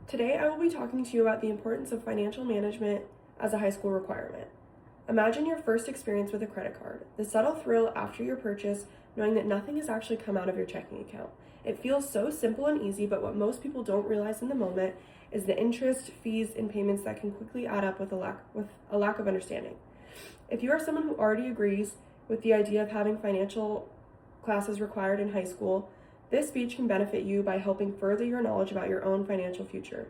Today, I will be talking to you about the importance of financial management as a high school requirement. Imagine your first experience with a credit card, the subtle thrill after your purchase, knowing that nothing has actually come out of your checking account. It feels so simple and easy, but what most people don't realize in the moment is the interest, fees, and payments that can quickly add up with a lack of understanding. If you are someone who already agrees with the idea of having financial classes required in high school, this speech can benefit you by helping further your knowledge about your own financial future.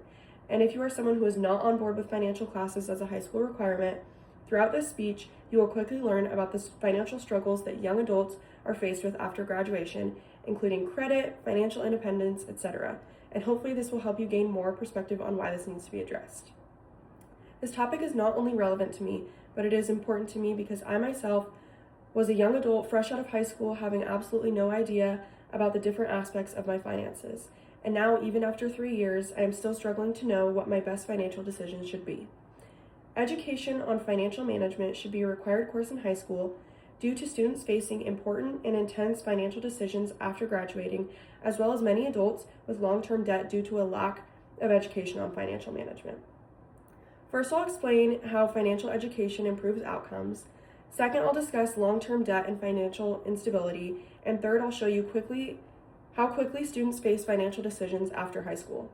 And if you are someone who is not on board with financial classes as a high school requirement, throughout this speech, you will quickly learn about the financial struggles that young adults are faced with after graduation, including credit, financial independence, etc. And hopefully this will help you gain more perspective on why this needs to be addressed. This topic is not only relevant to me, but it is important to me because I myself was a young adult fresh out of high school having absolutely no idea about the different aspects of my finances. And now, even after 3 years, I am still struggling to know what my best financial decisions should be. Education on financial management should be a required course in high school due to students facing important and intense financial decisions after graduating, as well as many adults with long-term debt due to a lack of education on financial management. First, I'll explain how financial education improves outcomes. Second, I'll discuss long-term debt and financial instability. And third, I'll show you how quickly students face financial decisions after high school.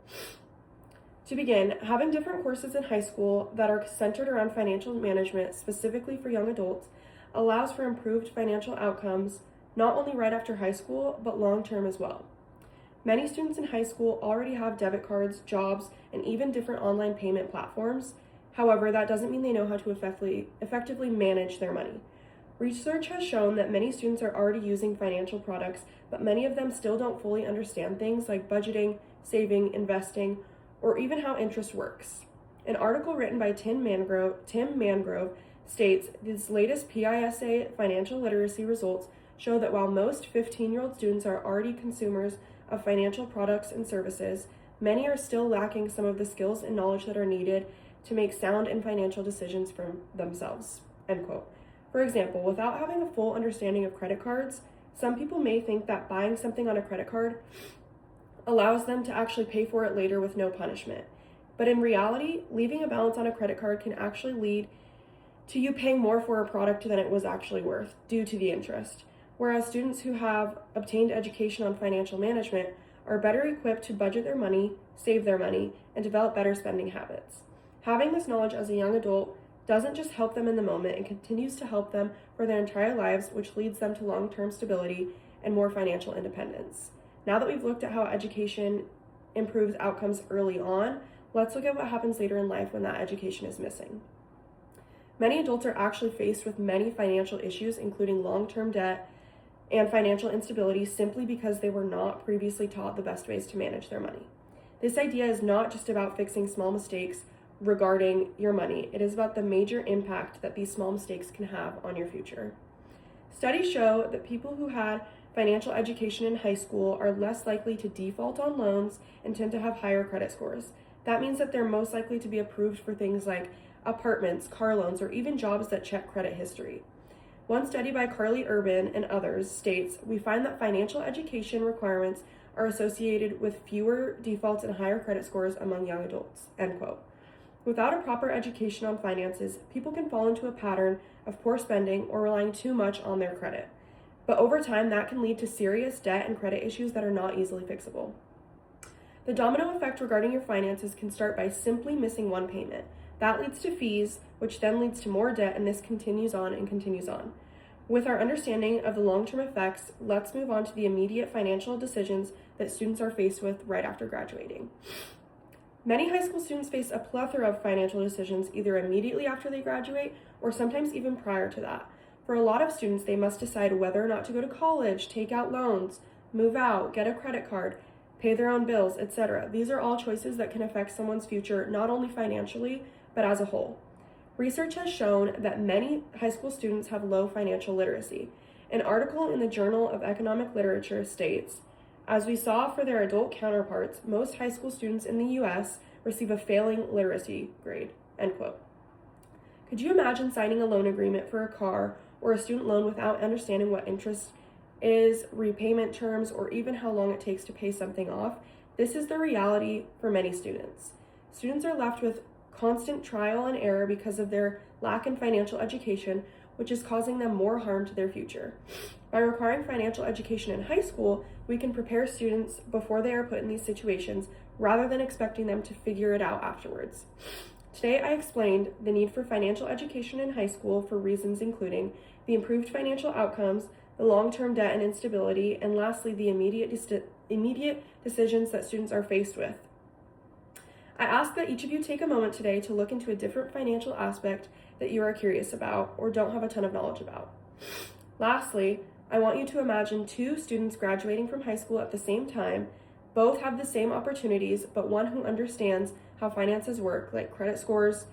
To begin, having different courses in high school that are centered around financial management, specifically for young adults, allows for improved financial outcomes, not only right after high school, but long-term as well. Many students in high school already have debit cards, jobs, and even different online payment platforms. However, that doesn't mean they know how to effectively manage their money. Research has shown that many students are already using financial products, but many of them still don't fully understand things like budgeting, saving, investing, or even how interest works. An article written by Tim Mangrove states this latest PISA financial literacy results show that while most 15-year-old students are already consumers of financial products and services, many are still lacking some of the skills and knowledge that are needed to make sound and financial decisions for themselves, end quote. For example, without having a full understanding of credit cards, some people may think that buying something on a credit card allows them to actually pay for it later with no punishment. But in reality, leaving a balance on a credit card can actually lead to you paying more for a product than it was actually worth due to the interest. Whereas students who have obtained education on financial management are better equipped to budget their money, save their money, and develop better spending habits. Having this knowledge as a young adult doesn't just help them in the moment, it continues to help them for their entire lives, which leads them to long-term stability and more financial independence. Now that we've looked at how education improves outcomes early on, let's look at what happens later in life when that education is missing. Many adults are actually faced with many financial issues, including long-term debt and financial instability, simply because they were not previously taught the best ways to manage their money. This idea is not just about fixing small mistakes regarding your money. It is about the major impact that these small mistakes can have on your future. Studies show that people who had financial education in high school are less likely to default on loans and tend to have higher credit scores. That means that they're most likely to be approved for things like apartments, car loans, or even jobs that check credit history. One study by Carly Urban and others states, "We find that financial education requirements are associated with fewer defaults and higher credit scores among young adults," end quote. Without a proper education on finances, people can fall into a pattern of poor spending or relying too much on their credit. But over time, that can lead to serious debt and credit issues that are not easily fixable. The domino effect regarding your finances can start by simply missing one payment. That leads to fees, which then leads to more debt, and this continues on and continues on. With our understanding of the long-term effects, let's move on to the immediate financial decisions that students are faced with right after graduating. Many high school students face a plethora of financial decisions either immediately after they graduate or sometimes even prior to that. For a lot of students, they must decide whether or not to go to college, take out loans, move out, get a credit card, pay their own bills, etc. These are all choices that can affect someone's future not only financially, but as a whole. Research has shown that many high school students have low financial literacy. An article in the Journal of Economic Literature states, "As we saw for their adult counterparts, most high school students in the US receive a failing literacy grade," end quote. Could you imagine signing a loan agreement for a car or a student loan without understanding what interest is, repayment terms, or even how long it takes to pay something off? This is the reality for many students. Students are left with constant trial and error because of their lack in financial education, which is causing them more harm to their future. By requiring financial education in high school, we can prepare students before they are put in these situations rather than expecting them to figure it out afterwards. Today, I explained the need for financial education in high school for reasons including the improved financial outcomes, the long-term debt and instability, and lastly, the immediate decisions that students are faced with. I ask that each of you take a moment today to look into a different financial aspect that you are curious about or don't have a ton of knowledge about. Lastly, I want you to imagine two students graduating from high school at the same time. Both have the same opportunities, but one who understands how finances work, like credit scores,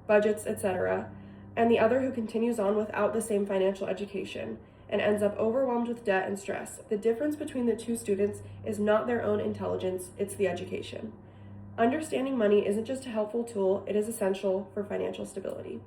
budgets, etc., and the other who continues on without the same financial education and ends up overwhelmed with debt and stress. The difference between the two students is not their own intelligence, it's the education. Understanding money isn't just a helpful tool, it is essential for financial stability.